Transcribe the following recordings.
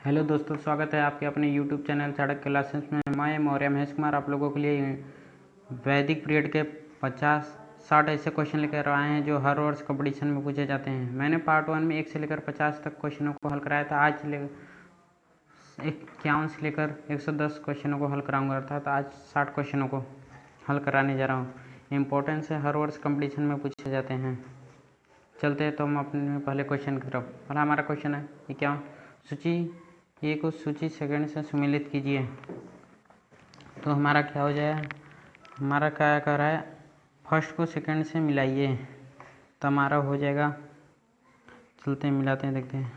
Hello दोस्तों, स्वागत है आपके अपने YouTube चैनल सड़क क्लासेस में। मैं मौर्य महेश कुमार आप लोगों के लिए वैदिक पीरियड के 50-60 ऐसे क्वेश्चन लेकर आए हैं जो हर वर्ष कंपटीशन में पूछे जाते हैं। मैंने पार्ट 1 में 1 से लेकर 50 तक क्वेश्चनों को हल कराया था। आज 51 से लेकर 110 क्वेश्चनों को हल कराऊंगा, अर्थात आज 60 क्वेश्चनों को हल कराने जा रहा हूँ। इम्पोर्टेंस है, हर वर्ष कंपटीशन में पूछे जाते हैं। चलते हैं तो हम अपने पहले क्वेश्चन की तरफ। पहला हमारा क्वेश्चन है कि क्या सूची ए को सूची सेकंड से सम्मिलित कीजिए। तो हमारा क्या हो जाएगा, हमारा क्या कर रहा है, फर्स्ट को सेकंड से मिलाइए तो हमारा हो जाएगा। चलते हैं मिलाते हैं, देखते हैं।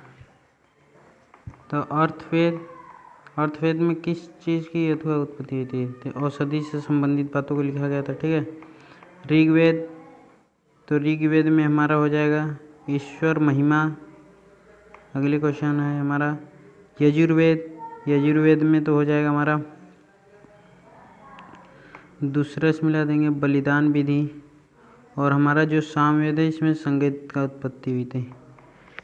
तो अर्थवेद में किस चीज़ की अथवा उत्पत्ति होती है? तो औषधि से संबंधित बातों को लिखा गया था, ठीक है। ऋग्वेद, तो ऋग्वेद में हमारा हो जाएगा ईश्वर महिमा। अगले क्वेश्चन है हमारा यजुर्वेद में तो हो जाएगा हमारा, दूसरे से मिला देंगे बलिदान विधि। और हमारा जो सामवेद है इसमें संगीत का उत्पत्ति हुई थी।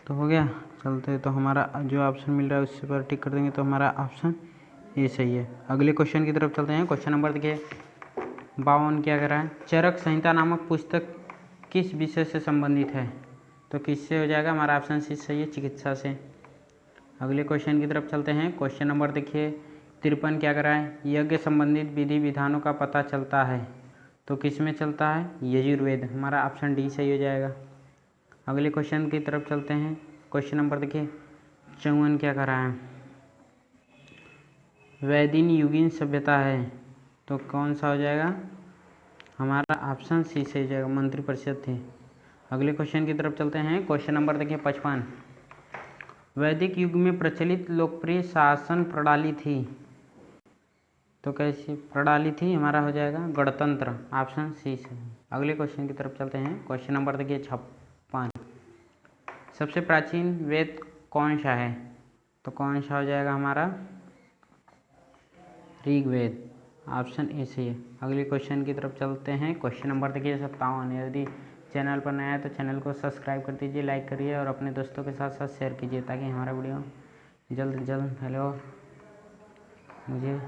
तो हो गया। चलते तो हमारा जो ऑप्शन मिल रहा है उससे पर टिक कर देंगे तो हमारा ऑप्शन ये सही है। अगले क्वेश्चन की तरफ चलते हैं। क्वेश्चन नंबर देखिए 52 क्या कर रहा है, चरक संहिता नामक पुस्तक किस विषय से संबंधित है? तो किससे हो जाएगा, हमारा ऑप्शन सी सही है, चिकित्सा से। अगले क्वेश्चन की तरफ चलते हैं। क्वेश्चन नंबर देखिए 53 क्या कर रहा है, यज्ञ संबंधित विधि विधानों का पता चलता है तो किस में चलता है? यजुर्वेद। हमारा ऑप्शन डी सही हो जाएगा। अगले क्वेश्चन की तरफ चलते हैं। क्वेश्चन नंबर देखिए 54 क्या कर रहा है, वैदिन युगीन सभ्यता है तो कौन सा हो जाएगा? हमारा ऑप्शन सी सही हो जाएगा, मंत्रिपरिषद थी। अगले क्वेश्चन की तरफ चलते हैं। क्वेश्चन नंबर देखिए 55, वैदिक युग में प्रचलित लोकप्रिय शासन प्रणाली थी तो कैसी प्रणाली थी? हमारा हो जाएगा गणतंत्र, ऑप्शन सी से। अगले क्वेश्चन की तरफ चलते हैं। क्वेश्चन नंबर देखिए 56, सबसे प्राचीन वेद कौन सा है? तो कौन सा हो जाएगा हमारा? ऋग्वेद, ऑप्शन ए सही है। अगले क्वेश्चन की तरफ चलते हैं। क्वेश्चन नंबर देखिए 57, यदि चैनल पर नया है तो चैनल को सब्सक्राइब कर दीजिए, लाइक करिए और अपने दोस्तों के साथ साथ शेयर कीजिए ताकि हमारा वीडियो जल्द से जल्द हेलो मुझे।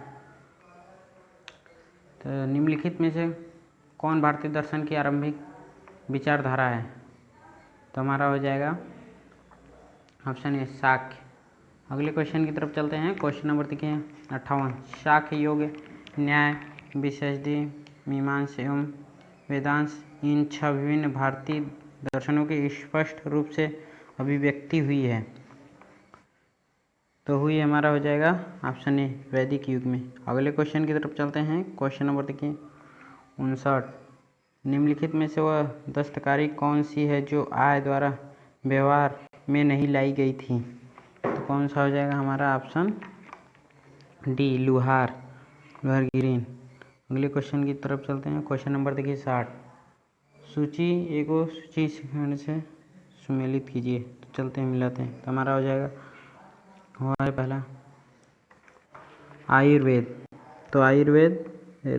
तो निम्नलिखित में से कौन भारतीय दर्शन की आरंभिक विचारधारा है? तो हमारा हो जाएगा ऑप्शन ए शाक्य। अगले क्वेश्चन की तरफ चलते हैं। क्वेश्चन नंबर देखिए 58, शाक्य, योग, न्याय, विशेषज्ञ, मीमांसा एवं वेदांत, इन 6 विभिन्न भारतीय दर्शनों की स्पष्ट रूप से अभिव्यक्ति हुई है तो हुई हमारा हो जाएगा ऑप्शन ए वैदिक युग में। अगले क्वेश्चन की तरफ चलते हैं। क्वेश्चन नंबर देखिए 59, निम्नलिखित में से वह दस्तकारी कौन सी है जो आय द्वारा व्यवहार में नहीं लाई गई थी? तो कौन सा हो जाएगा हमारा? ऑप्शन डी लुहार, लोहारगिरीन। अगले क्वेश्चन की तरफ चलते हैं। क्वेश्चन नंबर देखिए 60, सूची ए को सूची सेकंड से सुमेलित कीजिए तो चलते हैं मिलाते हैं तो हमारा हो जाएगा, हुआ है पहला आयुर्वेद, तो आयुर्वेद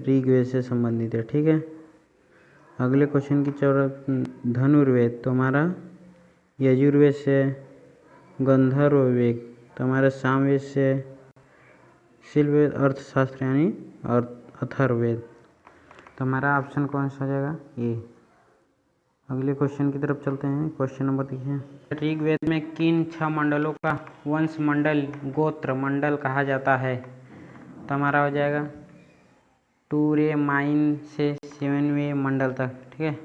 ऋग्वेद से संबंधित है, ठीक है। अगले क्वेश्चन की धनुर्वेद, तो हमारा यजुर्वेद से। गंधर्व वेद तो हमारा सामवेद से। शिलवेद अर्थशास्त्र यानी अथर्ववेद, तो हमारा ऑप्शन कौन सा हो जाएगा? ये। अगले क्वेश्चन की तरफ चलते हैं। क्वेश्चन नंबर देखिए, ऋग्वेद में किन 6 मंडलों का वंश मंडल गोत्र मंडल कहा जाता है? तो हमारा हो जाएगा 2 माइन से 7वें मंडल तक, ठीक है।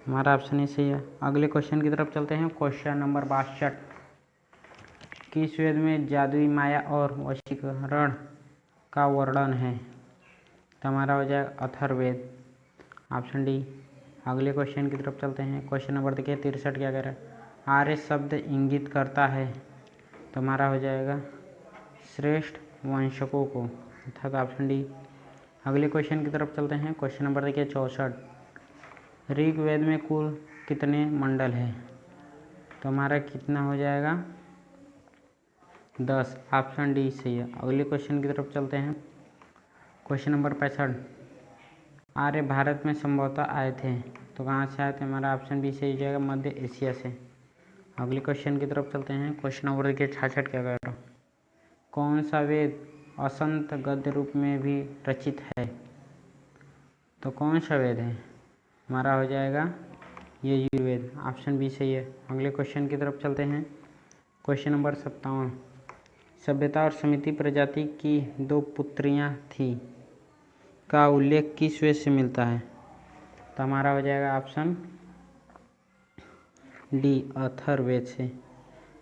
हमारा ऑप्शन ही सही है। अगले क्वेश्चन की तरफ चलते हैं। क्वेश्चन नंबर 62, किस वेद में जादुई माया और वशीकरण का वर्णन है? तो हमारा हो जाएगा अथर्ववेद, ऑप्शन डी। अगले क्वेश्चन की तरफ चलते हैं। क्वेश्चन नंबर देखिए 63 क्या कह रहा है, आर्य शब्द इंगित करता है? तो हमारा हो जाएगा श्रेष्ठ वंशकों को, अर्थात ऑप्शन डी। अगले क्वेश्चन की तरफ चलते हैं। क्वेश्चन नंबर देखिए 64, ऋग्वेद में कुल कितने मंडल हैं? तो हमारा कितना हो जाएगा? 10, ऑप्शन डी सही है। अगले क्वेश्चन की तरफ चलते हैं। क्वेश्चन नंबर 65, आर्य भारत में संभवतः आए थे तो कहाँ से आए थे? हमारा ऑप्शन बी सही हो जाएगा, मध्य एशिया से। अगले क्वेश्चन की तरफ चलते हैं। क्वेश्चन नंबर देखिए 66 क्या कर रहा हूँ, कौन सा वेद असंत गद्य रूप में भी रचित है? तो कौन सा वेद है? हमारा हो जाएगा यजुर्वेद। ऑप्शन बी सही है। अगले क्वेश्चन की तरफ चलते हैं। Question number 57। सभ्यता और समिति प्रजाति की 2 पुत्रियां थी का उल्लेख किस वेद से मिलता है? तो हमारा हो जाएगा ऑप्शन डी अथर्ववेद से।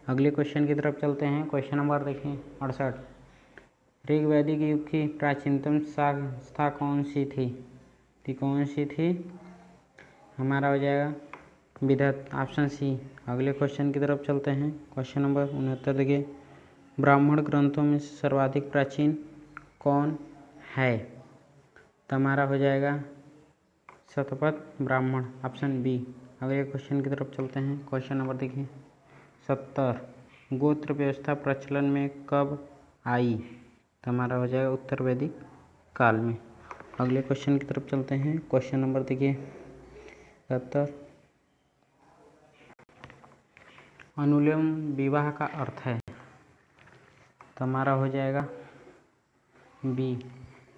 अगले क्वेश्चन की तरफ चलते हैं। क्वेश्चन नंबर देखिए 68। ऋग्वैदिक युग की प्राचीनतम संस्था कौन सी थी? तो कौन सी थी? हमारा हो जाएगा विदत। Option C. अगले क्वेश्चन की तरफ चलते हैं। क्वेश्चन नंबर 69 देखिए। ब्राह्मण ग्रंथों में सर्वाधिक प्राचीन कौन है? तो हमारा हो जाएगा शतपथ ब्राह्मण। Option B. अगले क्वेश्चन की तरफ चलते हैं। क्वेश्चन नंबर देखिए 70। गोत्र व्यवस्था प्रचलन में कब आई? तो हमारा हो जाएगा उत्तर वैदिक काल में। अगले क्वेश्चन की तरफ चलते हैं। क्वेश्चन नंबर देखिए 70। अनुलोम विवाह का अर्थ है? तो हमारा हो जाएगा बी।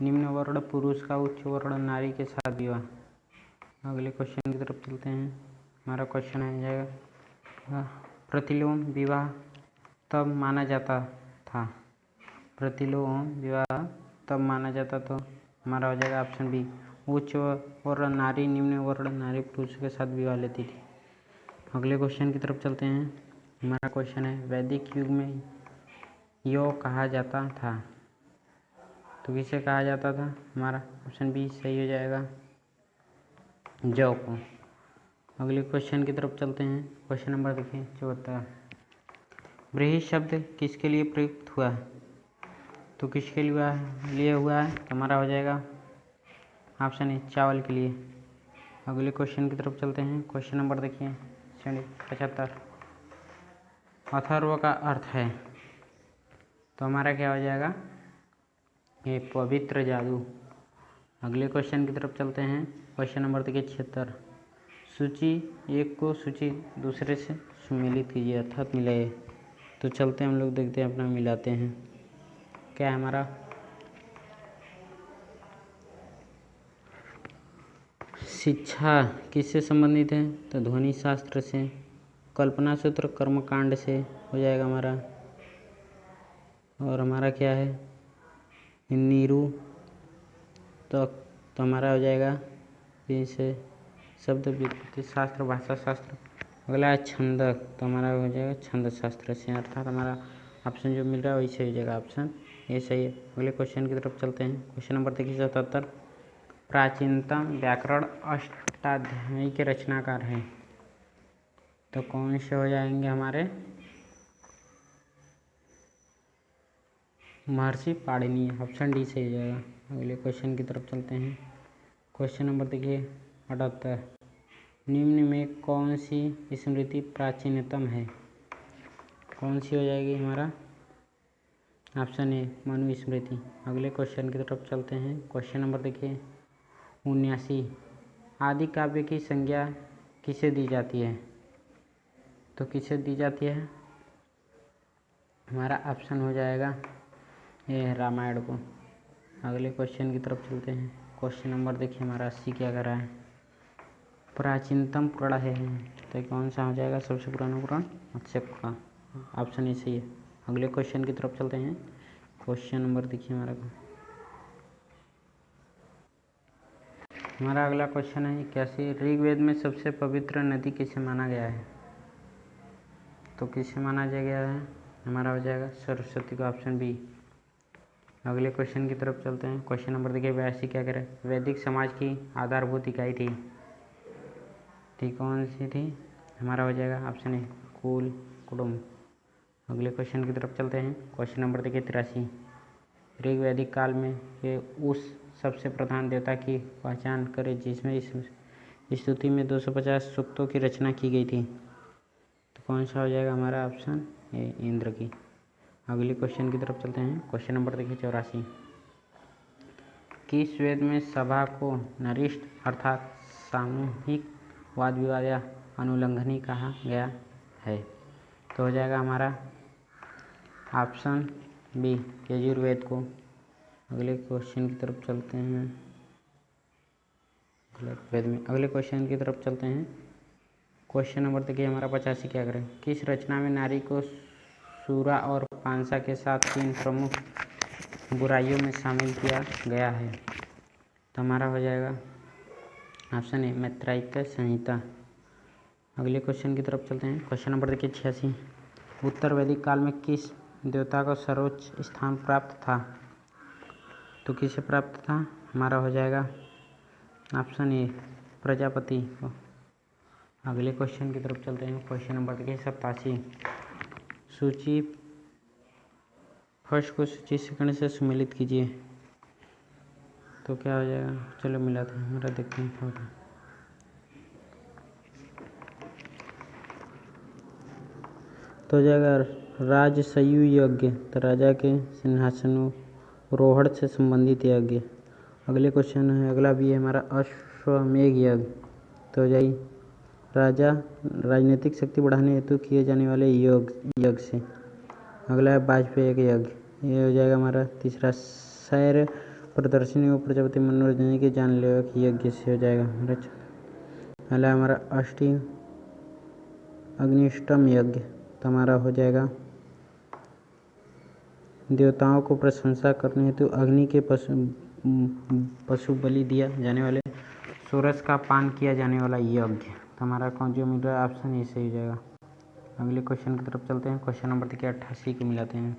निम्न वर्ण पुरुष का उच्च वर्ण नारी के साथ विवाह। अगले क्वेश्चन की तरफ चलते हैं। हमारा क्वेश्चन आ जाएगा प्रतिलोम विवाह तब माना जाता था? प्रतिलोम विवाह तब माना जाता तो हमारा हो जाएगा ऑप्शन बी। उच्च वर्ण नारी निम्न वर्ण नारी पुरुष के साथ विवाह लेती थी। अगले क्वेश्चन की तरफ चलते हैं। हमारा क्वेश्चन है वैदिक युग में यो कहा जाता था? तो किसे कहा जाता था? हमारा ऑप्शन बी सही हो जाएगा जौ को। अगले क्वेश्चन की तरफ चलते हैं। क्वेश्चन नंबर देखिए 74। बृहत शब्द किसके लिए प्रयुक्त हुआ है? तो किसके लिए हुआ है? हमारा हो जाएगा ऑप्शन ए चावल के लिए। अगले क्वेश्चन की तरफ चलते हैं। क्वेश्चन नंबर देखिए 75। अथर्व का अर्थ है? तो हमारा क्या हो जाएगा? ये पवित्र जादू। अगले क्वेश्चन की तरफ चलते हैं। क्वेश्चन नंबर देखिए 76। सूची एक को सूची दूसरे से सुमेलित कीजिए अर्थात मिलाइए। तो चलते हैं हम लोग देखते हैं अपना मिलाते हैं। क्या है हमारा? शिक्षा किससे संबंधित है? तो ध्वनि शास्त्र से। कल्पना सूत्र कर्मकांड से हो जाएगा हमारा। और हमारा क्या है? नीरू तो हमारा हो जाएगा इसे शब्द व्युत्पत्ति शास्त्र भाषा शास्त्र। अगला है छंदक। तो हमारा हो जाएगा छंद शास्त्र से। अर्थात हमारा ऑप्शन जो मिल रहा है वही सही हो जाएगा। ऑप्शन ये सही है। अगले क्वेश्चन की तरफ चलते हैं। क्वेश्चन नंबर देखिए 77। प्राचीनतम व्याकरण अष्टाध्यायी के रचनाकार हैं? तो कौन से हो जाएंगे हमारे? महर्षि पाणिनि। ऑप्शन डी सही हो जाएगा। अगले क्वेश्चन की तरफ चलते हैं। क्वेश्चन नंबर देखिए 78। निम्न में कौन सी स्मृति प्राचीनतम है? कौन सी हो जाएगी हमारा? ऑप्शन ए मनु स्मृति। अगले क्वेश्चन की तरफ चलते हैं। क्वेश्चन नंबर देखिए 79। आदि काव्य की संज्ञा किसे दी जाती है? तो किसे दी जाती है? हमारा ऑप्शन हो जाएगा ये रामायण को। अगले क्वेश्चन की तरफ चलते हैं। क्वेश्चन नंबर देखिए हमारा 80 क्या कर रहा है? प्राचीनतम पुराण है तो कौन सा हो जाएगा? सबसे पुराना पुराण मत्स्य का। ऑप्शन ए सही है। अगले क्वेश्चन की तरफ चलते हैं। क्वेश्चन नंबर देखिए हमारा अगला क्वेश्चन है 81। ऋग्वेद में सबसे पवित्र नदी किसे माना गया है? तो किसे माना गया है? हमारा हो जाएगा सरस्वती का। Option B. अगले क्वेश्चन की तरफ चलते हैं। क्वेश्चन नंबर देखिए 82 क्या करें? वैदिक समाज की आधारभूत इकाई थी? ठीक कौन सी थी? हमारा हो जाएगा ऑप्शन ए कुल कुटुंब। अगले क्वेश्चन की तरफ चलते हैं। क्वेश्चन नंबर देखिए 83। ऋग्वैदिक काल में ये उस सबसे प्रधान देवता की पहचान करें जिसमें इस स्तुति में 250 सूक्तों की रचना की गई थी? तो कौन सा हो जाएगा हमारा? ऑप्शन ए इंद्र की। अगले क्वेश्चन की तरफ चलते हैं। क्वेश्चन नंबर देखिए 84। किस वेद में सभा को नरिष्ठ अर्थात सामूहिक वाद विवाद या अनुलंघनी कहा गया है? तो हो जाएगा हमारा ऑप्शन बी यजुर्वेद को। अगले क्वेश्चन की तरफ चलते हैं। अगले क्वेश्चन की तरफ चलते हैं। क्वेश्चन नंबर देखिए हमारा 85 क्या करें। किस रचना में नारी को सूरा और पांसा के साथ 3 प्रमुख बुराइयों में शामिल किया गया है? तो हमारा हो जाएगा ऑप्शन ए मैत्रेयी संहिता। अगले क्वेश्चन की तरफ चलते हैं। क्वेश्चन नंबर देखिए 86। उत्तर वैदिक काल में किस देवता को सर्वोच्च स्थान प्राप्त था? तो किसे प्राप्त था? हमारा हो जाएगा ऑप्शन ए प्रजापति को। अगले क्वेश्चन की तरफ चलते हैं। क्वेश्चन नंबर देखिए 87। सूची फर्स्ट को सूची सेकंड से सम्मिलित कीजिए। तो क्या हो जाएगा? चलो मिलाते हैं, हमारा देखते हैं क्या होता है। तो हो जाएगा राजसयु यज्ञ, तो राजा के सिंहासनोरोहण से संबंधित यज्ञ। अगले क्वेश्चन है, अगला भी है हमारा अश्वमेध यज्ञ। तो हो जाएगी राजा राजनीतिक शक्ति बढ़ाने हेतु किए जाने वाले यज्ञ से। अगला है वाजपेयी यज्ञ। ये हो जाएगा हमारा तीसरा सैर प्रदर्शनी और प्रजापति मनोरंजन के जानलेवा यज्ञ से हो जाएगा। अगला हमारा अग्निष्टम यज्ञ। तो हमारा हो जाएगा देवताओं को प्रशंसा करने हेतु अग्नि के पशु बलि दिया जाने वाले सूरज का पान किया जाने वाला यज्ञ। तो हमारा कौन जो मिल रहा है? ऑप्शन ए सही हो जाएगा। अगले क्वेश्चन की तरफ चलते हैं। क्वेश्चन नंबर देखिए 88 को मिलाते हैं।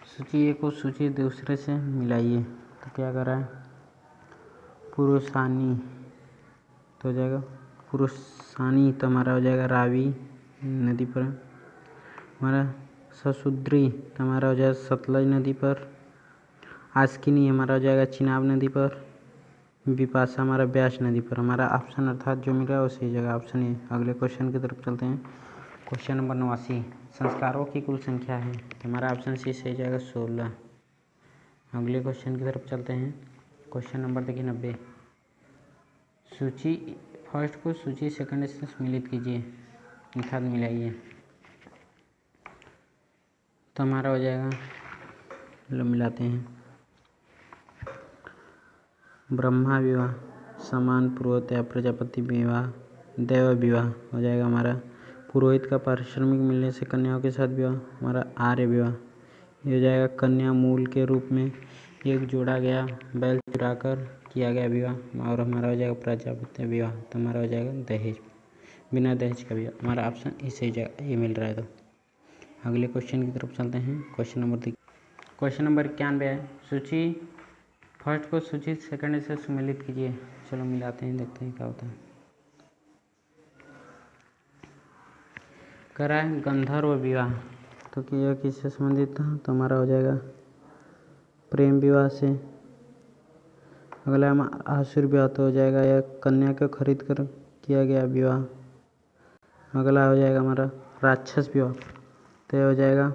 सूची ए को सूची दूसरे से मिलाइए। तो क्या कर रहा है? पुरुषानी। तो हो जाएगा पुरुषानी, तो हमारा हो जाएगा रावी नदी पर। हमारा ससुद्री, तो हमारा हो जाएगा सतलज नदी पर। आस्किनी हमारा हो जाएगा चिनाब नदी पर। विपाशा हमारा ब्यास नदी पर। हमारा ऑप्शन अर्थात जो मिल रहा है वो सही जगह ऑप्शन ए। अगले क्वेश्चन की तरफ चलते हैं। Question number 89। संस्कारों की कुल संख्या है? हमारा ऑप्शन सी सही जाएगा 16। अगले क्वेश्चन की तरफ चलते हैं। क्वेश्चन नंबर देखिए 90। सूची फर्स्ट को सूची सेकंड से सम्मिलित कीजिए, अर्थात मिलाइए। तो हमारा हो जाएगा, लो मिलाते हैं। ब्रह्मा विवाह, समान पूर्वतया प्रजापति विवाह, देव विवाह हो जाएगा हमारा। पुरोहित का पारिश्रमिक मिलने से कन्याओं के साथ विवाह, हमारा आर्य विवाह। ये हो जाएगा कन्या मूल के रूप में एक जोड़ा गया बैल चुराकर किया गया विवाह। और हमारा हो जाएगा प्रजापति विवाह। तो हमारा हो जाएगा दहेज, बिना दहेज का विवाह। हमारा ऑप्शन इसे ये मिल रहा है। तो अगले क्वेश्चन की तरफ चलते हैं। क्वेश्चन नंबर 91 है। सूची फर्स्ट को सूची सेकंड से सम्मिलित कीजिए। चलो मिलाते हैं, देखते हैं क्या होता है। करा है गंधर्व विवाह। तो कि यह किससे संबंधित था? तो हमारा हो जाएगा प्रेम विवाह से। अगला है आसुर विवाह। तो हो जाएगा यह कन्या को खरीद कर किया गया विवाह। अगला हो जाएगा हमारा राक्षस विवाह। तो यह हो जाएगा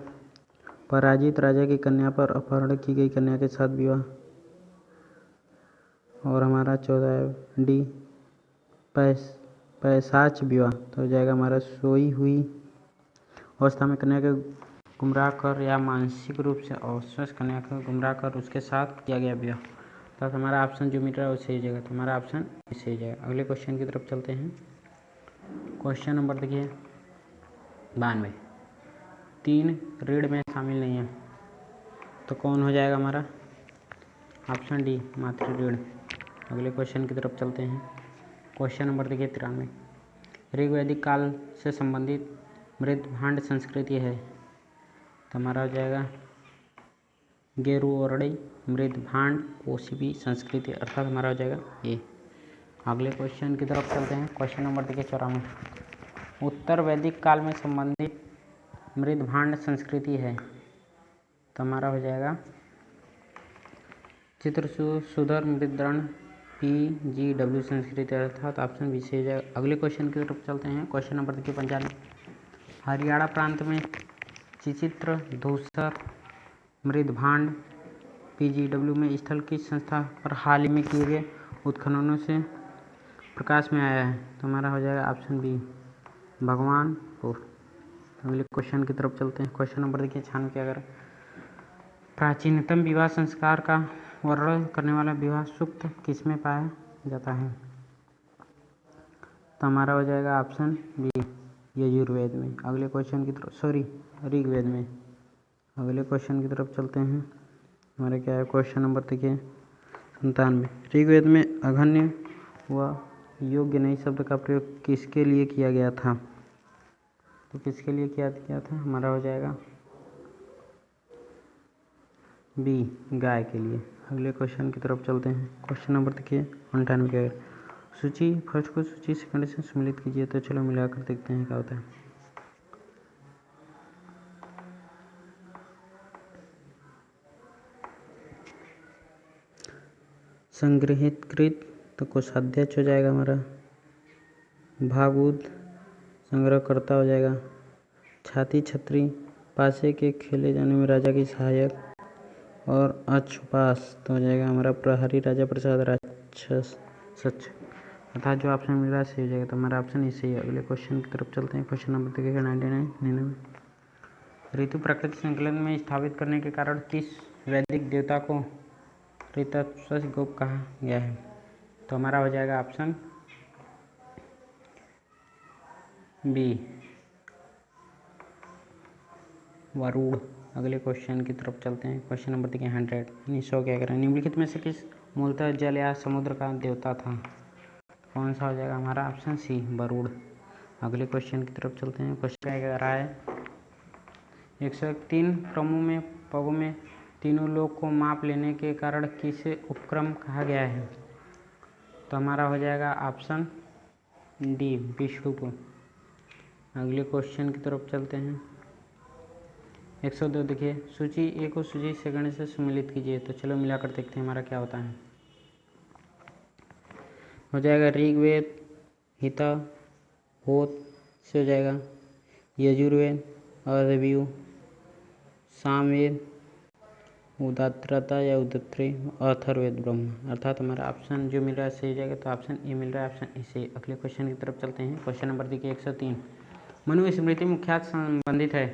पराजित राजा की कन्या पर अपहरण की गई कन्या के साथ विवाह। और हमारा 14 है डी पैशाच विवाह। तो हो जाएगा हमारा सोई हुई अवस्था में कन्या को गुमराह कर या मानसिक रूप से अस्वस्थ कन्या को गुमराह कर उसके साथ किया गया विवाह। तो हमारा ऑप्शन जो मिल रहा है वो सही जगह। तो हमारा ऑप्शन सही जगह। अगले क्वेश्चन की तरफ चलते हैं। क्वेश्चन नंबर देखिए 92। 3 ऋण में शामिल नहीं है। तो कौन हो जाएगा हमारा? ऑप्शन डी मातृ ऋण। अगले क्वेश्चन की तरफ चलते हैं। क्वेश्चन नंबर देखिए 93। ऋग्वैदिक काल से संबंधित मृद भांड संस्कृति है। तो हमारा हो जाएगा गेरुओरड़ी मृद भांड ओसीबी संस्कृति, अर्थात हमारा हो जाएगा ये। अगले क्वेश्चन की तरफ चलते हैं। क्वेश्चन नंबर देखिए 94। उत्तर वैदिक काल में संबंधित मृद भांड संस्कृति है। तो हमारा हो जाएगा चित्रसूदर मृदरण PGW संस्कृति, अर्थात ऑप्शन बी से हो जाएगा। अगले क्वेश्चन की तरफ चलते हैं। क्वेश्चन नंबर देखिए 95। हरियाणा प्रांत में चिचित्र धूसर मृद भांड PGW में स्थल की संस्था पर हाल ही में किए गए उत्खननों से प्रकाश में आया है। तो हमारा हो जाएगा ऑप्शन बी भगवानपुर। अगले क्वेश्चन की तरफ चलते हैं। क्वेश्चन नंबर देखिए 96। अगर प्राचीनतम विवाह संस्कार का वर्णन करने वाला विवाह सूक्त किसमें पाया जाता है? तो हमारा हो जाएगा ऑप्शन बी यजुर्वेद में। अगले क्वेश्चन की तरफ ऋग्वेद में। अगले क्वेश्चन की तरफ चलते हैं। हमारा क्या है क्वेश्चन नंबर देखिए 97। ऋग्वेद में अघन्य व योग्य नहीं शब्द का प्रयोग किसके लिए किया गया था? तो किसके लिए किया गया था? हमारा हो जाएगा बी गाय के लिए। अगले क्वेश्चन की तरफ चलते हैं। क्वेश्चन नंबर देखिए 98 के। सूची फर्स्ट को सूची सेकंड से सम्मिलित कीजिए। तो चलो मिलाकर देखते हैं क्या होता है। संग्रहित कृत तो कोषाध्यक्ष हो जाएगा हमारा। भागवत संग्रहकर्ता हो जाएगा। छाती छत्री पासे के खेले जाने में राजा की सहायक। और अक्षपास तो हो जाएगा हमारा प्रहरी राजा प्रसाद राक्षस सच। अर्थात जो ऑप्शन मिल रहा है सही हो जाएगा। तो हमारा ऑप्शन ही सही है। अगले क्वेश्चन की तरफ चलते हैं। क्वेश्चन नंबर देखिएगा 99। ऋतु प्रकृति संकलन में स्थापित करने के कारण किस वैदिक देवता को ऋतस्वगोप कहा गया है? तो हमारा हो जाएगा ऑप्शन बी वरुण। अगले क्वेश्चन की तरफ चलते हैं। क्वेश्चन नंबर देखिए 100 यानी 100 क्या करें। निम्नलिखित में से किस मूलतः जल या समुद्र का देवता था? कौन सा हो जाएगा? हमारा ऑप्शन सी वरुण। अगले क्वेश्चन की तरफ चलते हैं। क्वेश्चन क्या कह रहा है? 103 पगों में तीनों लोग को माप लेने के कारण किसे उपक्रम कहा गया है? तो हमारा हो जाएगा ऑप्शन डी विष्णु को। अगले क्वेश्चन की तरफ चलते हैं। 102 देखिए सूची ए को सूची सेकंड से सम्मिलित कीजिए। तो चलो मिलाकर देखते हैं हमारा क्या होता है। हो जाएगा ऋग्वेद हिता होत से हो जाएगा यजुर्वेद अरव्यू सामवेद उदात्तरता या उदत्री अथर्ववेद ब्रह्म। अर्थात हमारा ऑप्शन जो मिल रहा है सही हो जाएगा। तो ऑप्शन ए मिल रहा है, ऑप्शन ए सही। अगले क्वेश्चन की तरफ चलते हैं। क्वेश्चन नंबर देखिए 103 मनु स्मृति मुख्यात संबंधित है।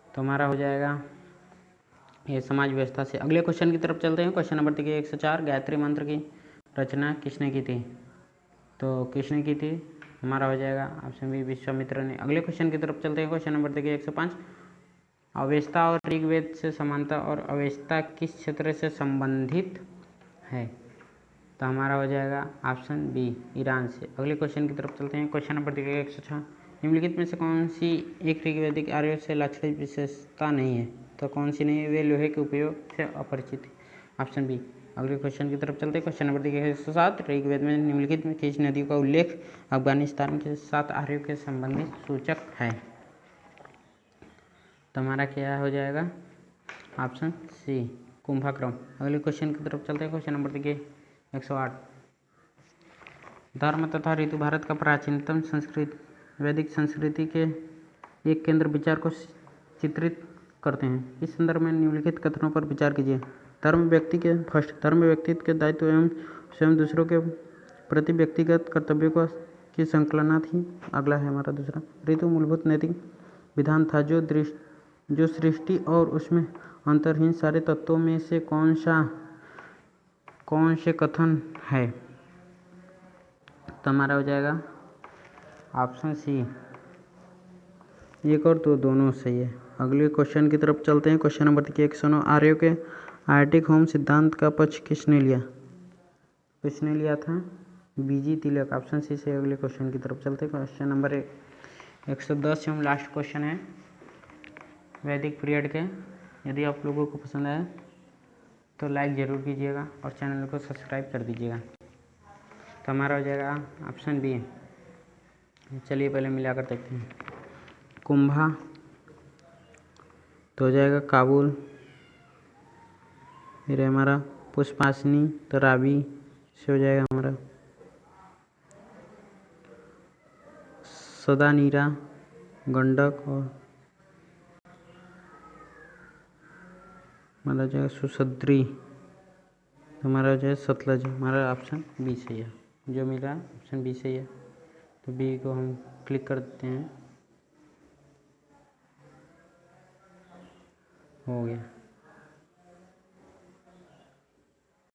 तो हमारा हो जाएगा ये समाज व्यवस्था से। अगले क्वेश्चन की तरफ चलते हैं। क्वेश्चन नंबर देखिए 104 गायत्री मंत्र की रचना किसने की थी? तो किसने की थी? हमारा हो जाएगा ऑप्शन बी विश्वामित्र ने। अगले क्वेश्चन की तरफ चलते हैं। क्वेश्चन नंबर देखिए 105 अवेस्ता और ऋग्वेद से समानता और अवेस्ता किस क्षेत्र से संबंधित है? तो हमारा हो जाएगा ऑप्शन बी ईरान से। अगले क्वेश्चन की तरफ चलते हैं। क्वेश्चन नंबर देखिए 106 निम्नलिखित में से कौन सी एक ऋग्वैदिक आर्यों से लाक्षणिक विशेषता नहीं है? तो कौन सी नहीं है? वे लोहे के उपयोग से अपरिचित है। Option B. अगले क्वेश्चन की तरफ चलते हैं। क्वेश्चन नंबर देखिए 107 ऋग्वेद में निम्नलिखित में किस नदी का उल्लेख अफगानिस्तान के 7 आर्यों के संबंधित सूचक है? तो हमारा क्या हो जाएगा? Option C Kumbhakarna. अगले क्वेश्चन की तरफ चलते हैं। क्वेश्चन नंबर देखिए 108 धर्म तथा ऋतु भारत का प्राचीनतम संस्कृत वैदिक संस्कृति के एक केंद्र विचार को चित्रित करते हैं। इस संदर्भ में निम्नलिखित कथनों पर विचार कीजिए। धर्म व्यक्तित्व के दायित्व एवं स्वयं दूसरों के प्रति व्यक्तिगत कर्तव्यों को की संकलना थी। अगला है हमारा दूसरा ऋतु मूलभूत नैतिक विधान था जो सृष्टि और उसमें अंतर्हीन सारे तत्वों में से कौन से कथन है? तो हमारा हो जाएगा ऑप्शन सी एक और तो दोनों सही है। अगले क्वेश्चन की तरफ चलते हैं। क्वेश्चन नंबर देखिए 109 आर्यों के आर्टिक होम सिद्धांत का पक्ष किसने लिया था? बीजी तिलक। ऑप्शन सी से। अगले क्वेश्चन की तरफ चलते हैं। क्वेश्चन नंबर 110 एवं लास्ट क्वेश्चन है वैदिक पीरियड के। यदि आप लोगों को पसंद आए तो लाइक ज़रूर कीजिएगा और चैनल को सब्सक्राइब कर दीजिएगा। तो हमारा हो जाएगा ऑप्शन बी। चलिए पहले मिलाकर देखते हैं। कुंभा तो हो जाएगा काबुल। फिर हमारा पुष्पासनी तो रावी से हो जाएगा हमारा। सदानीरा गंडक और हमारा हो जाएगा सुसद्री। हमारा हो जाएगा सतलज। हमारा ऑप्शन बी सही है। जो मिला ऑप्शन बी सही है। तो बी को हम क्लिक कर देते हैं। हो गया।